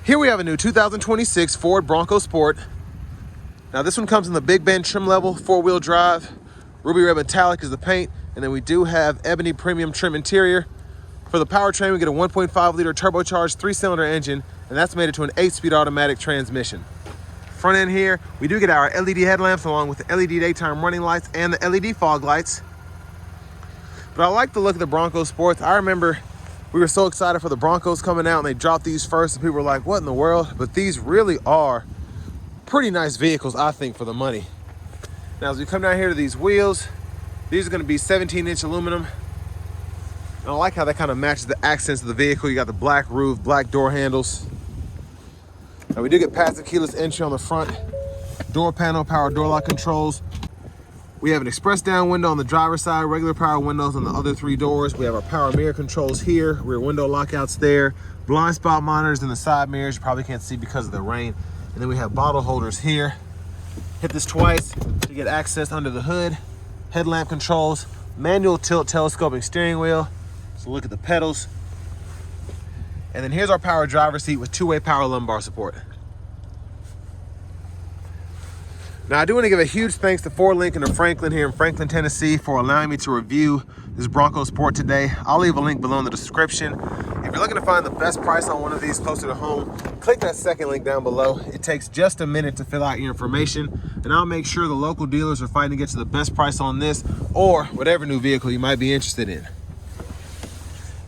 Here we have a new 2026 Ford Bronco Sport. Now this one comes in the Big Bend trim level, 4-wheel drive. Ruby red metallic is the paint, and then we do have ebony premium trim interior. For the powertrain, we get a 1.5-liter turbocharged 3-cylinder engine, and that's made it to an 8-speed automatic transmission. Front end here, we do get our LED headlamps along with the LED daytime running lights and the LED fog lights. But I like the look of the Bronco Sports. I remember we were so excited for the Broncos coming out and they dropped these first and people were like, what in the world? But these really are pretty nice vehicles, I think, for the money. Now, as we come down here to these wheels, these are gonna be 17-inch aluminum. And I like how that kind of matches the accents of the vehicle. You got the black roof, black door handles. Now we do get passive keyless entry on the front, door panel, power door lock controls. We have an express down window on the driver's side, regular power windows on the other 3 doors. We have our power mirror controls here, rear window lockouts there, blind spot monitors in the side mirrors. You probably can't see because of the rain. And then we have bottle holders here. Hit this twice to get access under the hood. Headlamp controls, manual tilt telescoping steering wheel. So look at the pedals. And then here's our power driver seat with 2-way power lumbar support. Now, I do want to give a huge thanks to Ford Lincoln of Franklin here in Franklin, Tennessee for allowing me to review this Bronco Sport today. I'll leave a link below in the description. If you're looking to find the best price on one of these closer to home, click that second link down below. It takes just a minute to fill out your information, and I'll make sure the local dealers are fighting to get you the best price on this or whatever new vehicle you might be interested in.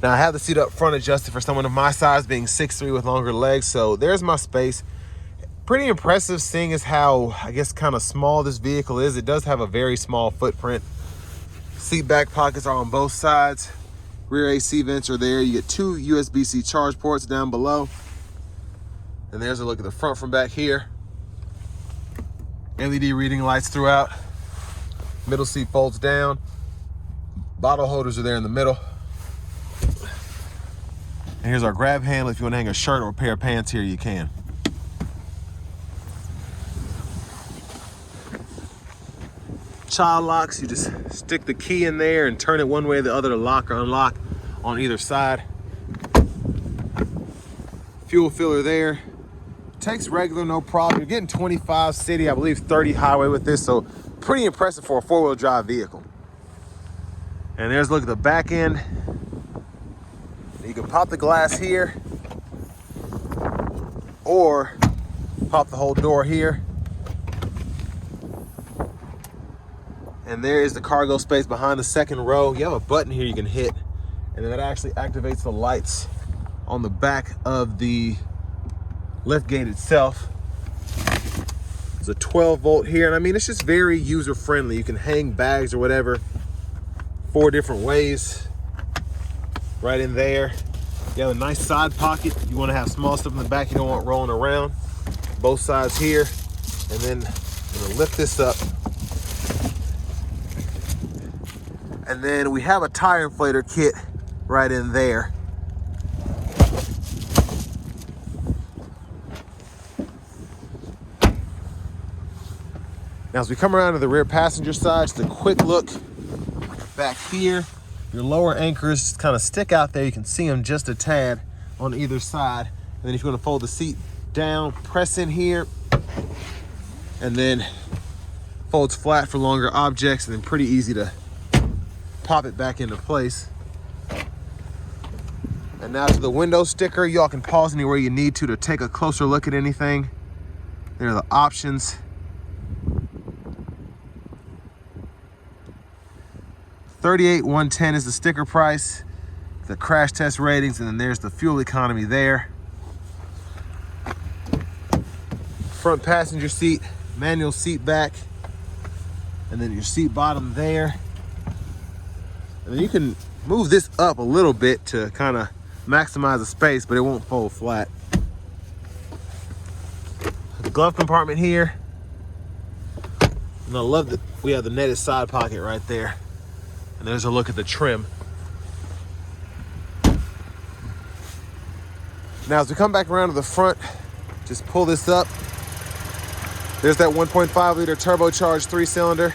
Now, I have the seat up front adjusted for someone of my size, being 6'3" with longer legs, so there's my space. Pretty impressive seeing as how, I guess, kind of small this vehicle is. It does have a very small footprint. Seat back pockets are on both sides. Rear AC vents are there. You get 2 USB-C charge ports down below. And there's a look at the front from back here. LED reading lights throughout. Middle seat folds down. Bottle holders are there in the middle. And here's our grab handle. If you want to hang a shirt or a pair of pants here, you can. Child locks, you just stick the key in there and turn it one way or the other to lock or unlock on either side. Fuel filler there. Takes regular, no problem. You're getting 25 city, I believe 30 highway with this, so pretty impressive for a 4-wheel drive vehicle. And there's a look at the back end. You can pop the glass here or pop the whole door here. And there is the cargo space behind the second row. You have a button here you can hit, and then that actually activates the lights on the back of the lift gate itself. There's a 12-volt here, and I mean, it's just very user-friendly. You can hang bags or whatever 4 different ways right in there. You have a nice side pocket. You want to have small stuff in the back you don't want rolling around. Both sides here, and then I'm going to lift this up. And then we have a tire inflator kit right in there. Now, as we come around to the rear passenger side, just a quick look back here. Your lower anchors kind of stick out there. You can see them just a tad on either side. And then if you want to fold the seat down, press in here, and then folds flat for longer objects, and then pretty easy to pop it back into place. And now to the window sticker. Y'all can pause anywhere you need to take a closer look at anything. There are the options. $38,110 is the sticker price, the crash test ratings, and then there's the fuel economy there. Front passenger seat, manual seat back, and then your seat bottom there. And then you can move this up a little bit to kind of maximize the space, but it won't fold flat. The glove compartment here. And I love that we have the netted side pocket right there. And there's a look at the trim. Now, as we come back around to the front, just pull this up. There's that 1.5-liter turbocharged 3-cylinder.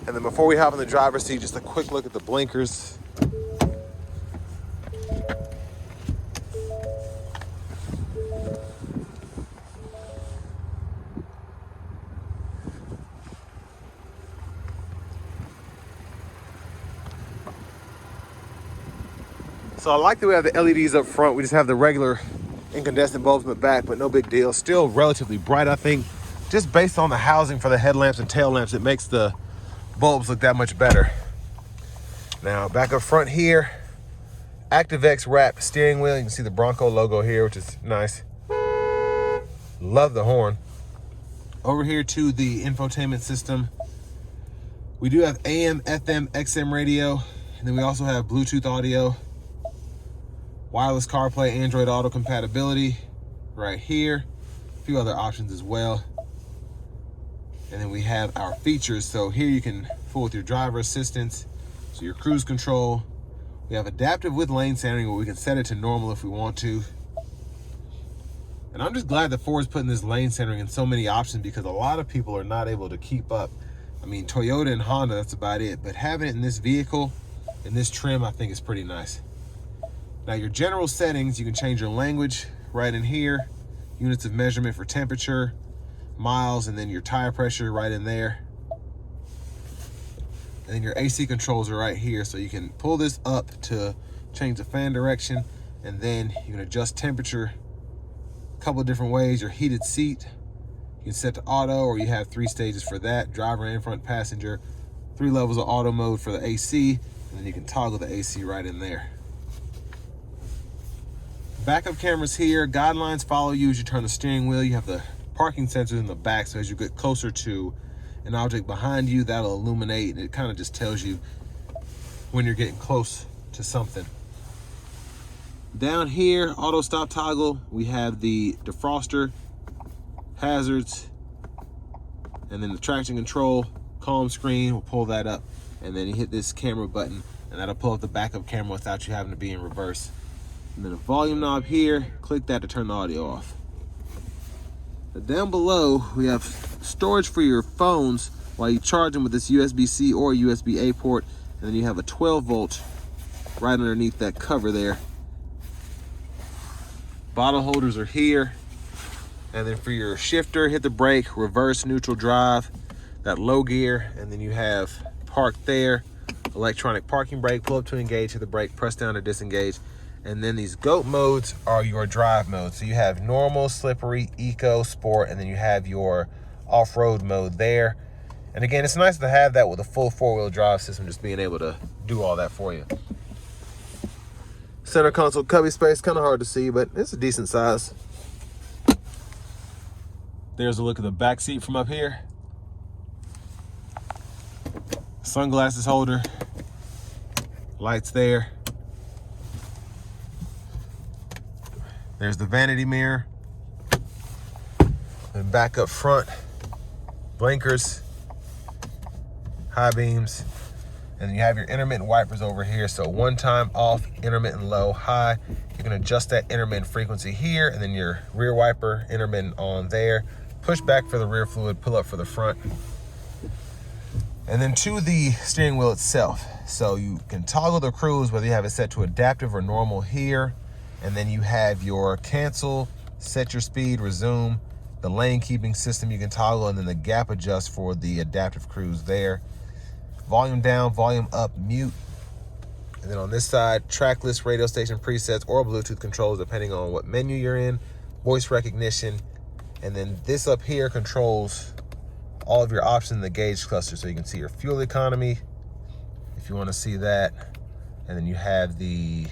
And then before we hop in the driver's seat, just a quick look at the blinkers. So I like that we have the LEDs up front. We just have the regular incandescent bulbs in the back, but no big deal. Still relatively bright, I think. Just based on the housing for the headlamps and tail lamps, it makes the bulbs look that much better. Now, back up front here, ActiveX wrapped steering wheel. You can see the Bronco logo here, which is nice. Love the horn. Over here to the infotainment system. We do have AM, FM, XM radio, and then we also have Bluetooth audio, wireless CarPlay, Android Auto compatibility right here. A few other options as well. And then we have our features. So here you can fool with your driver assistance, so your cruise control. We have adaptive with lane centering, where we can set it to normal if we want to. And I'm just glad that Ford's putting this lane centering in so many options, because a lot of people are not able to keep up. I mean, Toyota and Honda, that's about it. But having it in this vehicle, in this trim, I think is pretty nice. Now, your general settings, you can change your language right in here. Units of measurement for temperature, miles, and then your tire pressure right in there. And then your AC controls are right here. So you can pull this up to change the fan direction, and then you can adjust temperature a couple of different ways. Your heated seat, you can set to auto, or you have 3 stages for that. Driver and front passenger, 3 levels of auto mode for the AC, and then you can toggle the AC right in there. Backup cameras here. Guidelines follow you as you turn the steering wheel. You have the parking sensors in the back, so as you get closer to an object behind you, that'll illuminate, and it kind of just tells you when you're getting close to something. Down here, auto stop toggle, we have the defroster, hazards, and then the traction control, calm screen, we'll pull that up, and then you hit this camera button, and that'll pull up the backup camera without you having to be in reverse. And then a volume knob here, click that to turn the audio off. Now down below, we have storage for your phones while you charge them with this USB-C or USB-A port, and then you have a 12 volt right underneath that cover there. Bottle holders are here. And then for your shifter, hit the brake, reverse, neutral, drive, that low gear, and then you have park there, electronic parking brake, pull up to engage, hit the brake, press down to disengage. And then these GOAT modes are your drive modes. So you have normal, slippery, eco, sport, and then you have your off-road mode there. And again, it's nice to have that with a full 4-wheel drive system, just being able to do all that for you. Center console cubby space, kind of hard to see, but it's a decent size. There's a look at the back seat from up here. Sunglasses holder, lights there. There's the vanity mirror. And back up front, blinkers, high beams, and then you have your intermittent wipers over here. So one time off, intermittent low, high. You can adjust that intermittent frequency here, and then your rear wiper, intermittent on there. Push back for the rear fluid, pull up for the front. And then to the steering wheel itself. So you can toggle the cruise, whether you have it set to adaptive or normal here. And then you have your cancel, set your speed, resume, the lane keeping system you can toggle, and then the gap adjust for the adaptive cruise there. Volume down, volume up, mute. And then on this side, track list, radio station presets, or Bluetooth controls depending on what menu you're in, voice recognition. And then this up here controls all of your options in the gauge cluster. So you can see your fuel economy, if you want to see that. And then you have the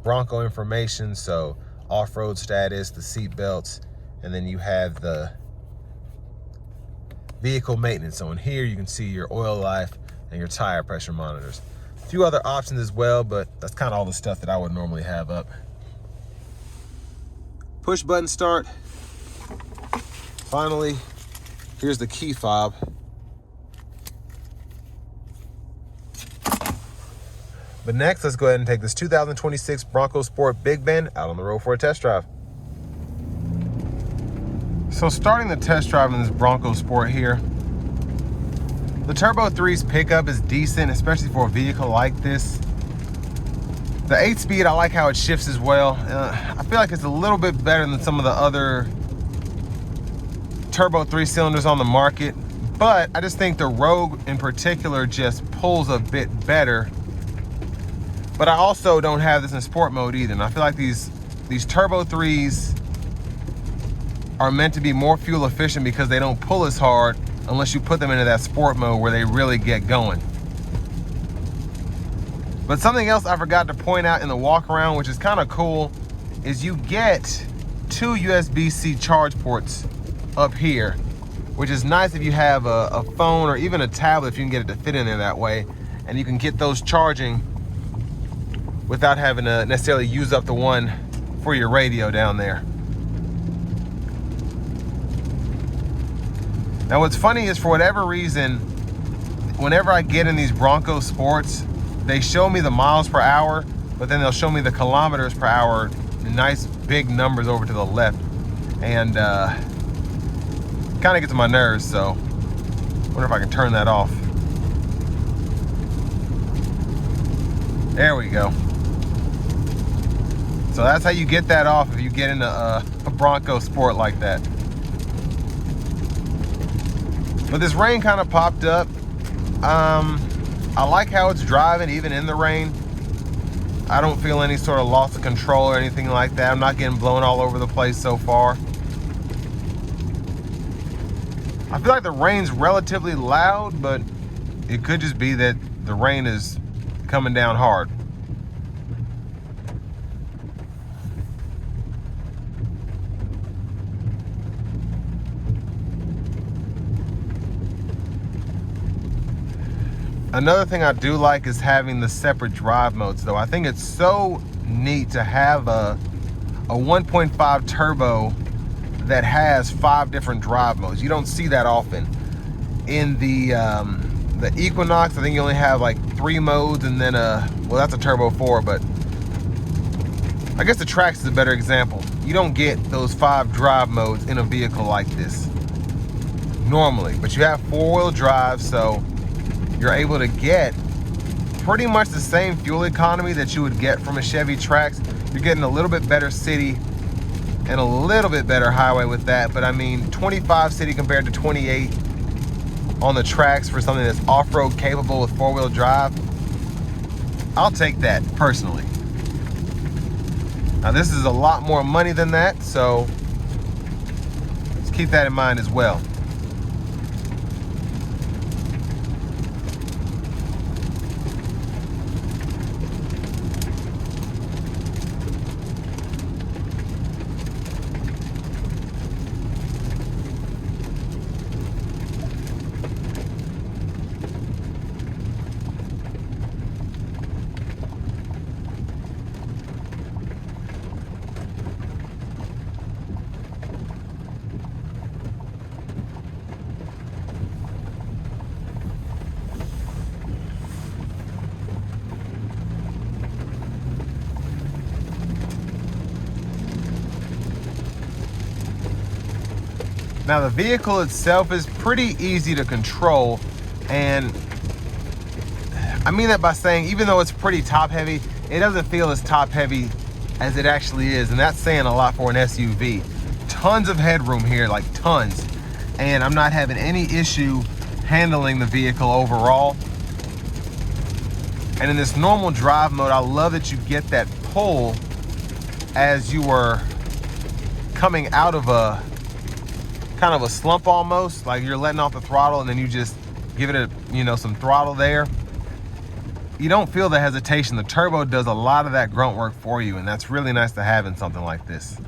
Bronco information, so off-road status, the seat belts, and then you have the vehicle maintenance. So in here you can see your oil life and your tire pressure monitors. A few other options as well, but that's kind of all the stuff that I would normally have up. Push button start. Finally, here's the key fob. But next, let's go ahead and take this 2026 Bronco Sport Big Bend out on the road for a test drive. So starting the test drive in this Bronco Sport here, the Turbo 3's pickup is decent, especially for a vehicle like this. The 8-speed, I like how it shifts as well. I feel like it's a little bit better than some of the other Turbo 3 cylinders on the market, but I just think the Rogue in particular just pulls a bit better But I also don't have this in sport mode either. And I feel like these Turbo 3s are meant to be more fuel efficient because they don't pull as hard unless you put them into that sport mode where they really get going. But something else I forgot to point out in the walk around, which is kind of cool, is you get 2 USB-C charge ports up here, which is nice if you have a phone or even a tablet, if you can get it to fit in there that way, and you can get those charging without having to necessarily use up the one for your radio down there. Now what's funny is, for whatever reason, whenever I get in these Bronco Sports, they show me the miles per hour, but then they'll show me the kilometers per hour, nice big numbers over to the left. And kind of gets on my nerves, so wonder if I can turn that off. There we go. So that's how you get that off if you get into a Bronco Sport like that. But this rain kind of popped up. I like how it's driving even in the rain. I don't feel any sort of loss of control or anything like that. I'm not getting blown all over the place so far. I feel like the rain's relatively loud, but it could just be that the rain is coming down hard. Another thing I do like is having the separate drive modes, though. I think it's so neat to have a 1.5 turbo that has 5 different drive modes. You don't see that often. In the Equinox, I think you only have like 3 modes, and then well, that's a Turbo 4, but I guess the Trax is a better example. You don't get those 5 drive modes in a vehicle like this normally, but you have 4-wheel drive, so you're able to get pretty much the same fuel economy that you would get from a Chevy Trax. You're getting a little bit better city and a little bit better highway with that, but I mean 25 city compared to 28 on the Trax for something that's off-road capable with 4-wheel drive. I'll take that personally. Now this is a lot more money than that, so let's keep that in mind as well. Now the vehicle itself is pretty easy to control, and I mean that by saying even though it's pretty top heavy, it doesn't feel as top heavy as it actually is, and that's saying a lot for an SUV. Tons of headroom here, like tons, and I'm not having any issue handling the vehicle overall. And in this normal drive mode, I love that you get that pull as you are coming out of a kind of a slump almost, like you're letting off the throttle and then you just give it some throttle there. You don't feel the hesitation. The turbo does a lot of that grunt work for you, and that's really nice to have in something like this.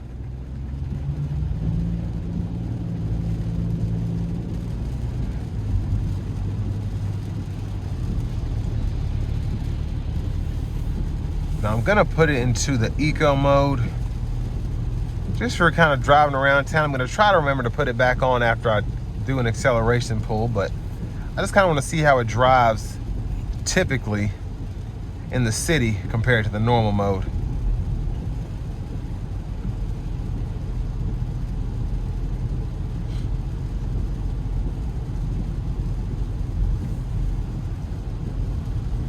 Now I'm gonna put it into the eco mode just for kind of driving around town. I'm gonna try to remember to put it back on after I do an acceleration pull, but I just kind of want to see how it drives typically in the city compared to the normal mode.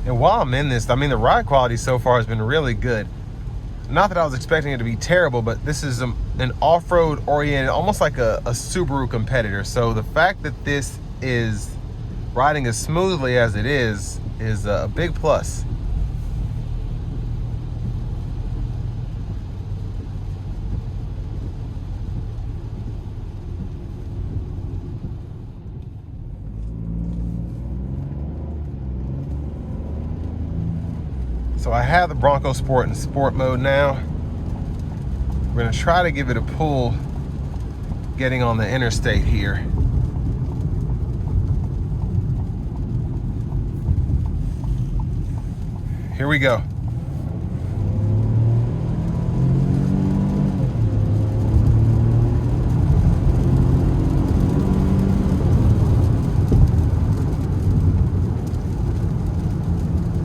And while I'm in this, I mean, the ride quality so far has been really good. Not that I was expecting it to be terrible, but this is an off-road oriented, almost like a Subaru competitor. So the fact that this is riding as smoothly as it is a big plus. So I have the Bronco Sport in sport mode now. We're gonna try to give it a pull getting on the interstate here. Here we go.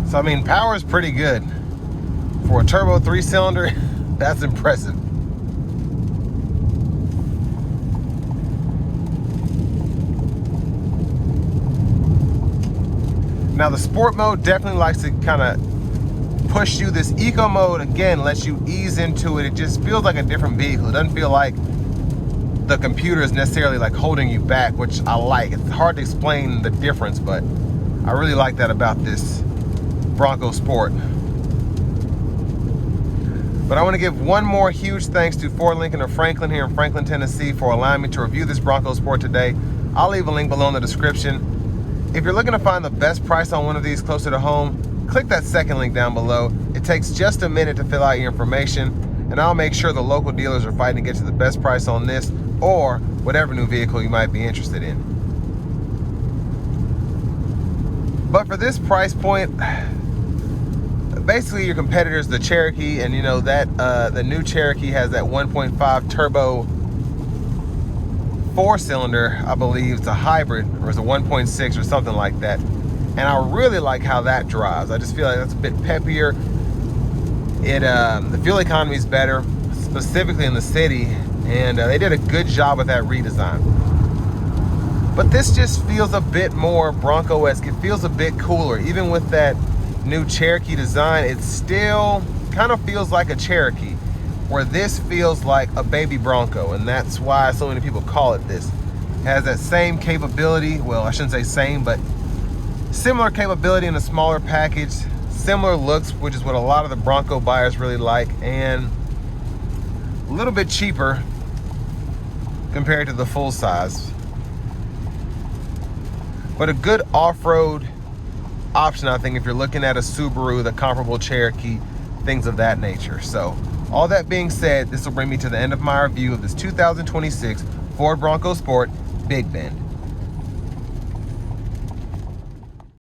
So I mean, power is pretty good. For a turbo 3-cylinder, that's impressive. Now the sport mode definitely likes to kind of push you. This eco mode, again, lets you ease into it. It just feels like a different vehicle. It doesn't feel like the computer is necessarily like holding you back, which I like. It's hard to explain the difference, but I really like that about this Bronco Sport. But I want to give one more huge thanks to Ford Lincoln of Franklin here in Franklin, Tennessee for allowing me to review this Bronco Sport today. I'll leave a link below in the description. If you're looking to find the best price on one of these closer to home, click that second link down below. It takes just a minute to fill out your information, and I'll make sure the local dealers are fighting to get you the best price on this or whatever new vehicle you might be interested in. But for this price point, basically your competitor's the Cherokee, and you know that the new Cherokee has that 1.5 turbo 4-cylinder, I believe it's a hybrid, or it's a 1.6 or something like that. And I really like how that drives. I just feel like that's a bit peppier. The fuel economy is better, specifically in the city, and they did a good job with that redesign. But this just feels a bit more Bronco-esque. It feels a bit cooler. Even with that new Cherokee design, it still kind of feels like a Cherokee, where this feels like a baby Bronco, and that's why so many people call it this. It has that same capability, well, I shouldn't say same, but similar capability in a smaller package, similar looks, which is what a lot of the Bronco buyers really like, and a little bit cheaper compared to the full size. But a good off-road option, I think, if you're looking at a Subaru, the comparable Cherokee, things of that nature. So all that being said, this will bring me to the end of my review of this 2026 Ford Bronco Sport Big Bend.